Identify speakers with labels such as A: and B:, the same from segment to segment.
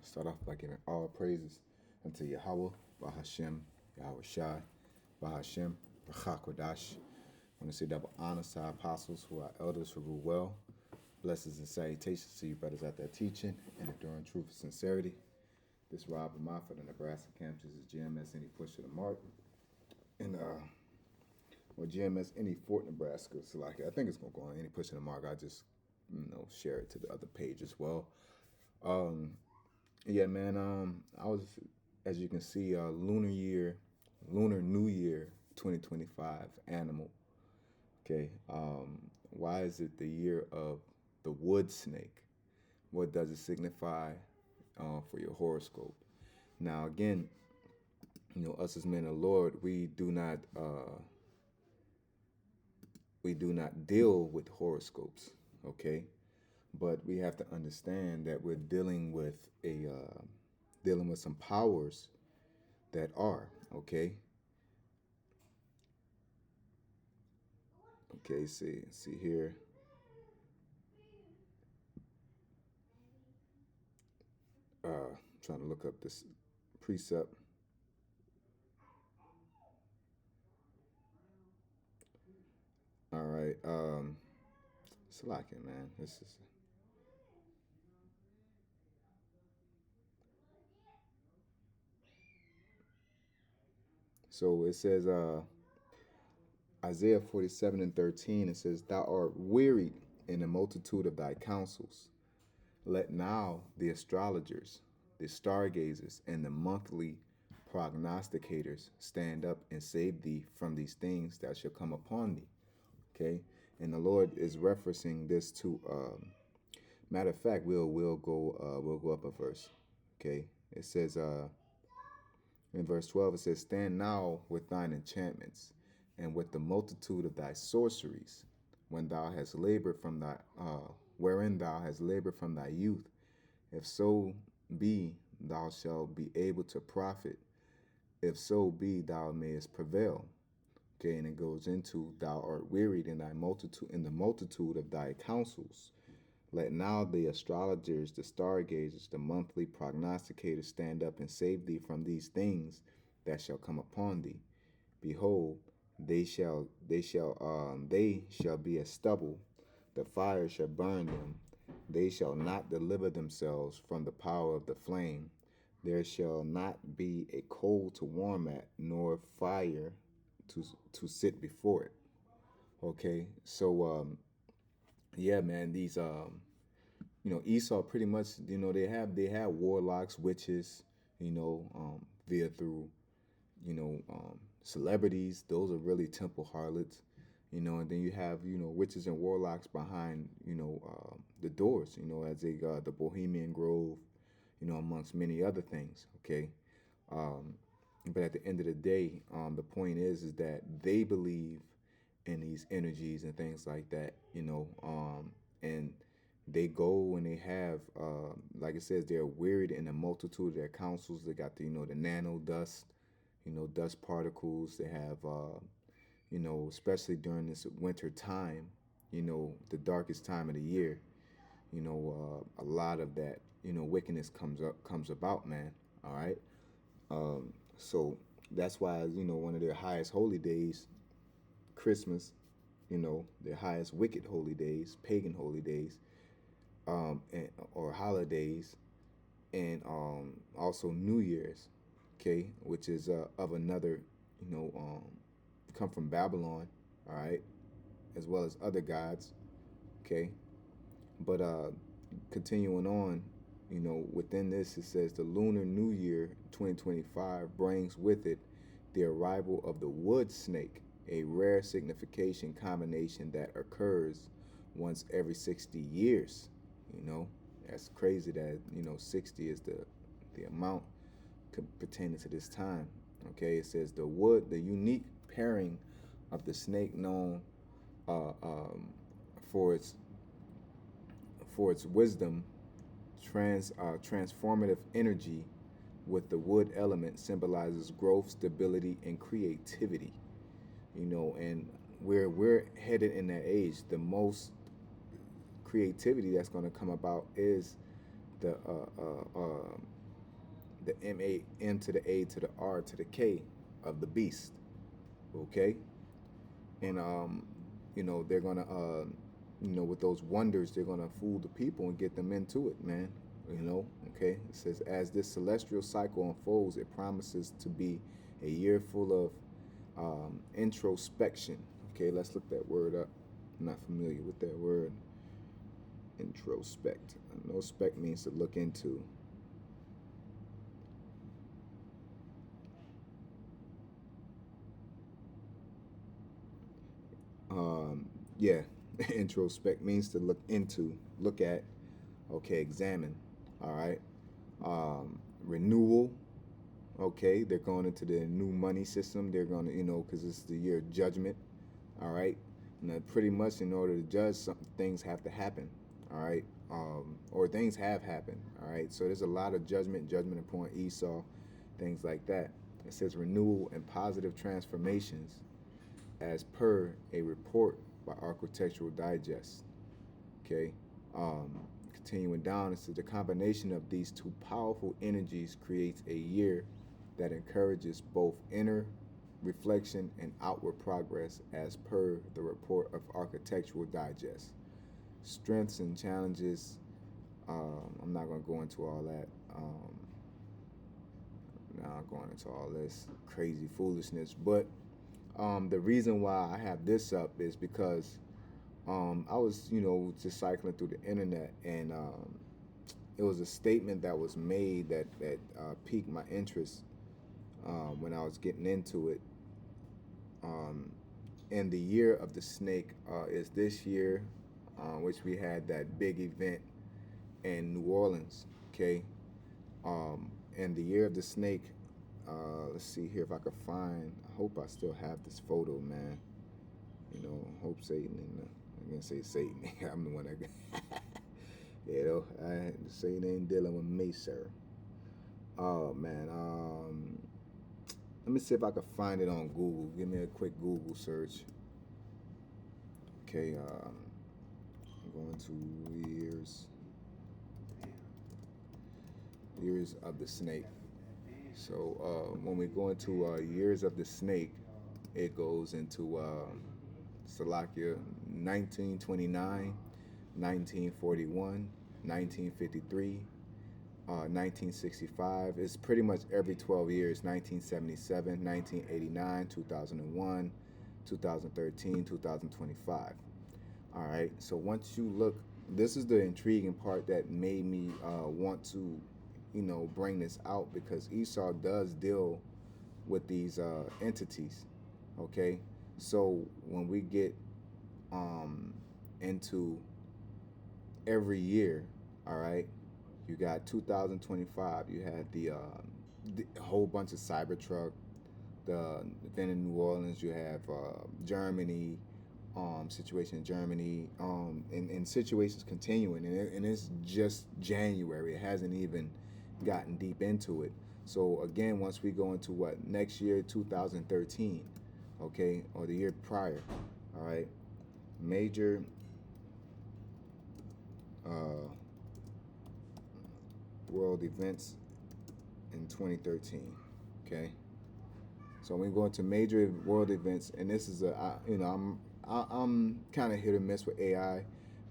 A: Start off by giving all praises unto Yahweh, Bahashem, Yahweh Shai, Bahashem, Bachakodash. I want to say double honors to our apostles who are elders who rule well. Blessings and salutations to you brothers out there teaching and enduring truth and sincerity. This Rob Amar for the Nebraska campus is GMS Any Push to the Mark. And GMS Any Fort Nebraska. So I think it's gonna go on Any Push to the Mark. I just share it to the other page as well. Yeah, man. I was, as you can see, Lunar New Year 2025 animal. Okay. Why is it the year of the wood snake? What does it signify for your horoscope? Now, again, us as men of the Lord, we do not deal with horoscopes. Okay. But we have to understand that we're dealing with some powers that are, okay. Okay, see here. Trying to look up this precept. All right, slacking, man. This is. So it says, Isaiah 47:13, it says, Thou art wearied in the multitude of thy counsels. Let now the astrologers, the stargazers, and the monthly prognosticators stand up and save thee from these things that shall come upon thee. Okay? And the Lord is referencing this to, matter of fact, we'll go up a verse. Okay? It says, in verse 12, it says, Stand now with thine enchantments, and with the multitude of thy sorceries, when thou hast labored from thy, wherein thou hast labored from thy youth. If so be, thou shalt be able to profit. If so be, thou mayest prevail. Okay, and it goes into, Thou art wearied in the multitude of thy counsels. Let now the astrologers, the stargazers, the monthly prognosticators stand up and save thee from these things that shall come upon thee. Behold, they shall be as stubble. The fire shall burn them. They shall not deliver themselves from the power of the flame. There shall not be a coal to warm at, nor fire to sit before it. Okay, so yeah, man, these Esau pretty much, they have warlocks, witches, via through, celebrities. Those are really temple harlots, and then you have, witches and warlocks behind, the doors, as they got the Bohemian Grove, amongst many other things. Okay. But at the end of the day, the point is that they believe in these energies and things like that, and they go and they have, like it says, they're wearied in a multitude of their counsels. They got the, the nano dust, dust particles. They have, especially during this winter time, the darkest time of the year, a lot of that, wickedness comes about, man. All right. So that's why, one of their highest holy days, Christmas, their highest wicked holy days, pagan holy days, or holidays, and also New Year's, okay, which is of another, come from Babylon, all right, as well as other gods, okay. But continuing on, within this, it says the Lunar New Year 2025 brings with it the arrival of the wood snake, a rare signification combination that occurs once every 60 years. That's crazy that, 60 is the amount pertaining to this time. Okay, it says the unique pairing of the snake known for its wisdom, transformative energy with the wood element symbolizes growth, stability, and creativity. And we're headed in that age. The most creativity that's going to come about is the the M to the A to the R to the K of the beast. Okay, and they're gonna with those wonders, they're gonna fool the people and get them into it, man. Okay. It says as this celestial cycle unfolds, it promises to be a year full of introspection. Okay, let's look that word up. I'm not familiar with that word. Introspect. I know spect means to look into. Yeah, introspect means to look into, look at, okay, examine. All right. Renewal. Okay, they're going into the new money system. They're going to, because it's the year of judgment. All right. Now, pretty much in order to judge something, things have to happen. All right. Or things have happened. All right. So there's a lot of judgment upon Esau, things like that. It says renewal and positive transformations as per a report by Architectural Digest. Okay. Um, Continuing down, it says the combination of these two powerful energies creates a year that encourages both inner reflection and outward progress as per the report of Architectural Digest. Strengths and challenges. I'm not going to go into all that. Now going into all this crazy foolishness, but the reason why I have this up is because I was, just cycling through the internet, and it was a statement that was made that piqued my interest when I was getting into it. And the year of the snake is this year, which we had that big event in New Orleans. Okay, and the year of the snake. Let's see here if I could find. I hope I still have this photo, man. Hope Satan. I'm gonna say Satan. I'm the one that. Satan ain't dealing with me, sir. Oh man. Let me see if I can find it on Google. Give me a quick Google search. Okay. I'm going to years of the snake. So when we go into years of the snake, it goes into Salakia 1929, 1941, 1953, 1965. It's pretty much every 12 years: 1977, 1989, 2001, 2013, 2025. All right. So once you look, this is the intriguing part that made me want to, bring this out, because Esau does deal with these entities. Okay. So when we get into every year, all right, you got 2025. You had the whole bunch of Cybertruck, the event in New Orleans. You have Germany, situation in Germany, and situations continuing, and it's just January. It hasn't even gotten deep into it. So again, once we go into what next year, 2013, okay, or the year prior, all right, major uh, world events in 2013, okay. So we go into major world events, and this is I'm kind of hit or miss with AI,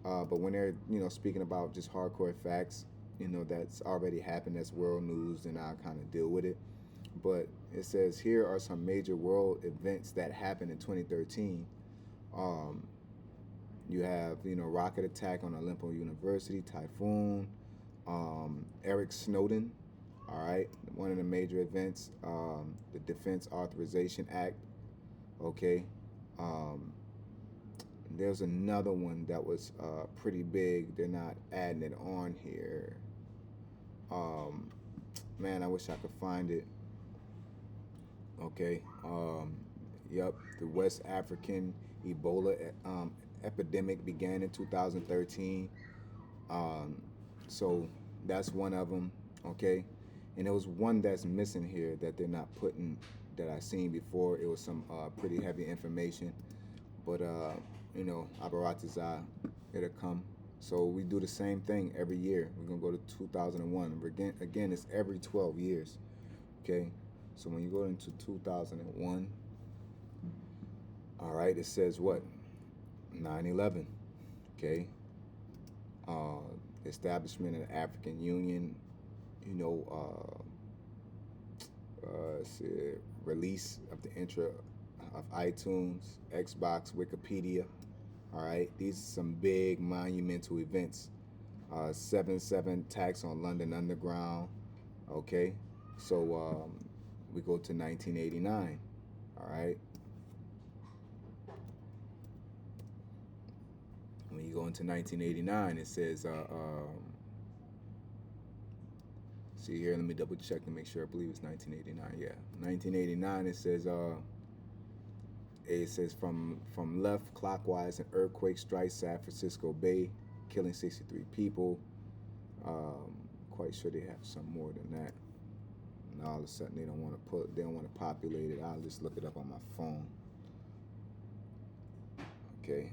A: but when they're speaking about just hardcore facts, that's already happened, that's world news, and I kind of deal with it. But it says here are some major world events that happened in 2013. Um, you have rocket attack on Olympo University, typhoon, Eric Snowden. All right, one of the major events, the Defense Authorization Act. Okay, um, there's another one that was pretty big. They're not adding it on here. Um, Man, I wish I could find it. Okay. Yep. The West African Ebola epidemic began in 2013. Um, so that's one of them. Okay. And there was one that's missing here that they're not putting, that I seen before. It was some pretty heavy information, but Abaratazah, it'll come. So we do the same thing every year. We're gonna go to 2001. Again, it's every 12 years. Okay. So when you go into 2001, all right, it says what? 9/11. Okay. Uh, Establishment of the African Union. You know, see, release of the intro of iTunes, Xbox, Wikipedia. All right, these are some big monumental events. 7/7 attacks on London Underground. Okay, so we go to 1989. All right, when you go into 1989, it says, see here, let me double check to make sure. I believe it's 1989. Yeah, 1989. It says from left clockwise, an earthquake strikes San Francisco Bay, killing 63 people. Quite sure they have some more than that. And all of a sudden they don't want to populate it. I'll just look it up on my phone. Okay.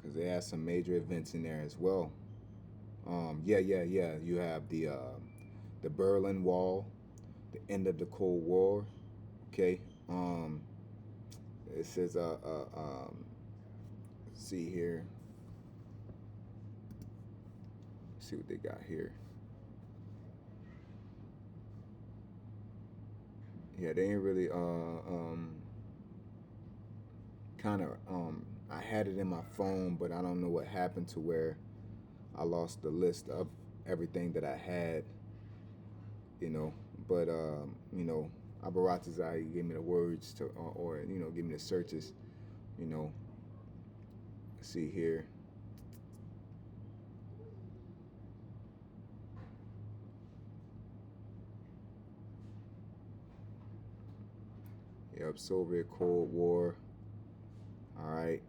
A: Because they have some major events in there as well. Yeah. You have the Berlin Wall, the end of the Cold War. Okay. It says see here. See what they got here. Yeah, they ain't really kind of I had it in my phone, but I don't know what happened to where I lost the list of everything that I had, you know. But Abaratazai gave me the words to, or give me the searches, you know. See here. Yep, Soviet Cold War. All right.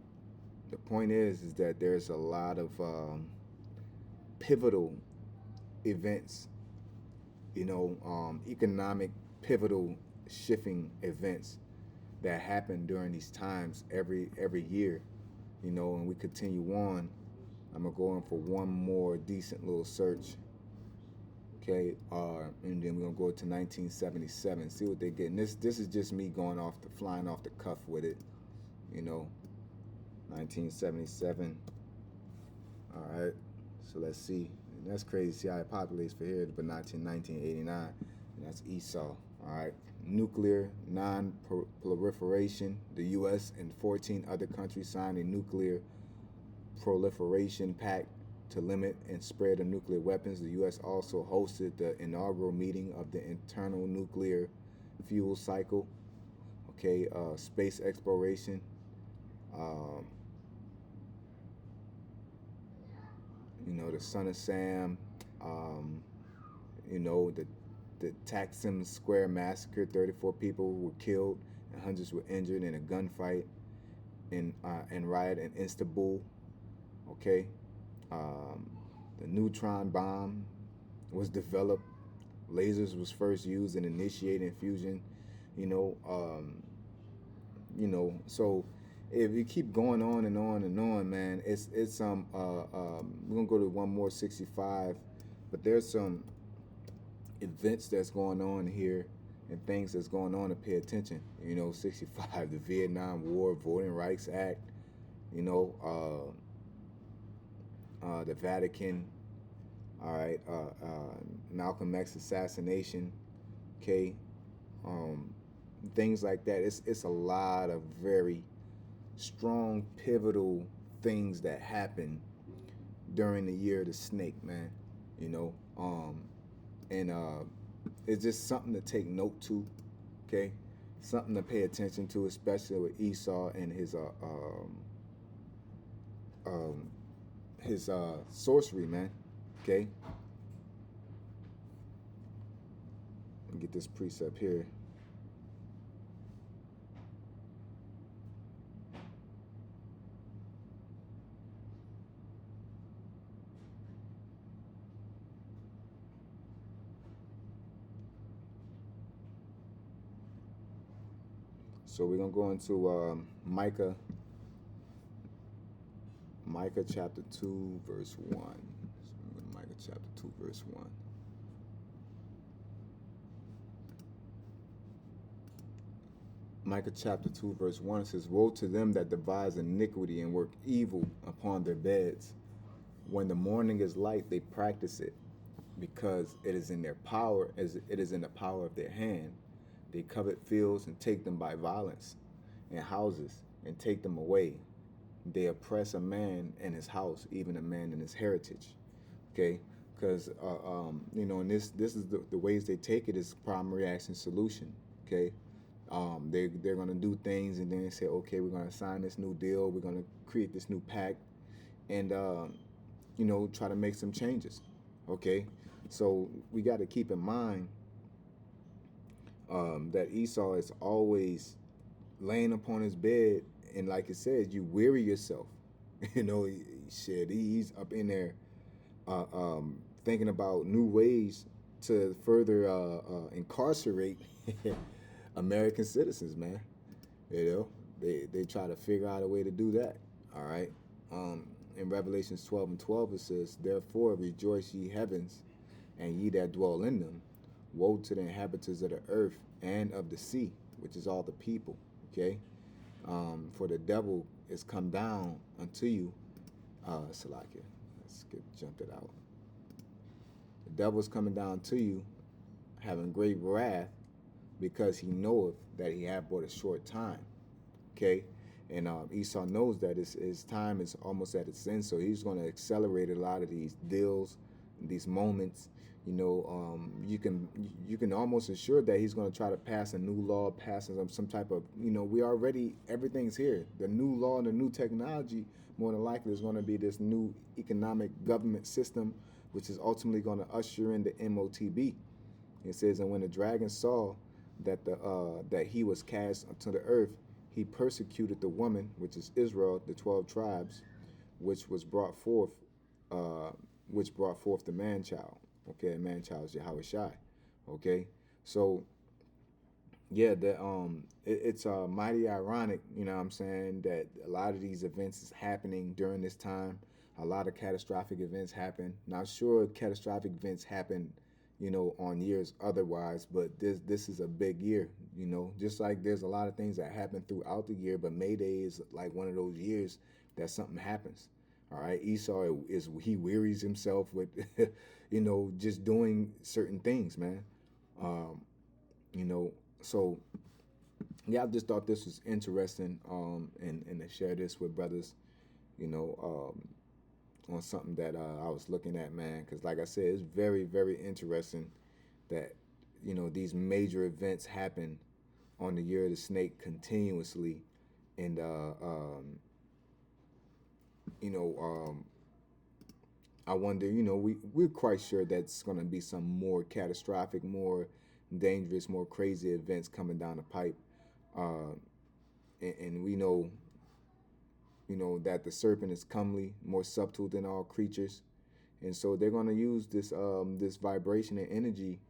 A: The point is that there's a lot of pivotal events, economic pivotal shifting events that happen during these times every year, and we continue on. I'm gonna go in for one more decent little search. Okay, and then we're gonna go to 1977. See what they get. And this is just me flying off the cuff with it, you know. 1977. All right, so let's see. And that's crazy. See how it populates for here, but 1989. And that's Esau. All right, nuclear non-proliferation. The U.S. and 14 other countries signed a nuclear proliferation pact to limit and spread of nuclear weapons. The U.S. also hosted the inaugural meeting of the internal nuclear fuel cycle. Okay, space exploration. Um, the Son of Sam. The Taksim Square massacre. 34 people were killed and hundreds were injured in a gunfight and riot in Istanbul. Okay. The neutron bomb was developed. Lasers was first used in initiating fusion. So if you keep going on and on and on, man, it's we're gonna go to one more 65, but there's some events that's going on here and things that's going on to pay attention. 65, the Vietnam War, Voting Rights Act. The Vatican. All right, Malcolm X assassination. Okay, things like that. It's a lot of very strong pivotal things that happen during the year of the snake, man. And it's just something to take note to. Okay, something to pay attention to, especially with Esau and his sorcery, man. Okay, let me get this precept here. So we're gonna go into Micah chapter 2 verse 1. So Micah chapter 2 verse 1. Micah chapter 2 verse 1 says, "Woe to them that devise iniquity and work evil upon their beds. When the morning is light, they practice it, because it is in their power, as it is in the power of their hand. They covet fields and take them by violence, and houses and take them away. They oppress a man in his house, even a man in his heritage." Okay, because and this is the ways they take it is primary action solution. Okay, they're gonna do things and then they say, okay, we're gonna sign this new deal, we're gonna create this new pact, and try to make some changes. Okay, so we got to keep in mind that Esau is always laying upon his bed, and like it says, you weary yourself. He's up in there thinking about new ways to further incarcerate American citizens, man. They try to figure out a way to do that. All right. In Revelations 12 and 12, it says, "Therefore rejoice, ye heavens, and ye that dwell in them. Woe to the inhabitants of the earth and of the sea," which is all the people. Okay. For the devil is come down unto you. Salakia. Let's jump it out. The devil is coming down to you, having great wrath, because he knoweth that he hath but a short time. Okay, and Esau knows that his time is almost at its end, so he's going to accelerate a lot of these deals, these moments. You can almost assure that he's going to try to pass a new law, pass some type of, everything's here. The new law and the new technology, more than likely, is going to be this new economic government system, which is ultimately going to usher in the MOTB. It says, "And when the dragon saw that he was cast unto the earth, he persecuted the woman, which is Israel, the 12 tribes, which brought forth the man child." Okay, man child is Yahweh Shai. Okay, so yeah, it's mighty ironic, you know what I'm saying, that a lot of these events is happening during this time. A lot of catastrophic events happen. Not sure catastrophic events happen, on years otherwise, but this is a big year, just like there's a lot of things that happen throughout the year, but May Day is like one of those years that something happens. All right, Esau he wearies himself with, just doing certain things, man. Um, so yeah, I just thought this was interesting, and to share this with brothers, on something that I was looking at, man, because like I said, it's very, very interesting that these major events happen on the year of the snake continuously, and you know I wonder, we're quite sure that's going to be some more catastrophic, more dangerous, more crazy events coming down the pipe, uh, and we know, that the serpent is comely, more subtle than all creatures, and so they're going to use this vibration and energy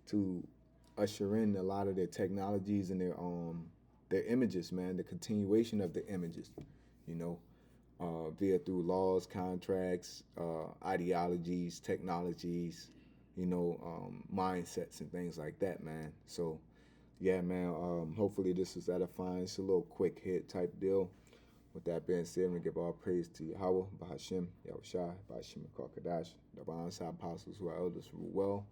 A: to usher in a lot of their technologies and their images, man, the continuation of the images, you know, via through laws, contracts, ideologies, technologies, mindsets and things like that, man. So, yeah, man. Hopefully this is edifying. It's a little quick hit type deal. With that being said, I'm going to give all praise to Yahweh, Bahashim, Yahushai, Bahashim, Kadash, the Bonsai apostles who are elders who rule well.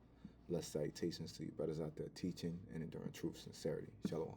A: Blessed salutations to you brothers out there teaching and enduring truth, sincerity. Shalom.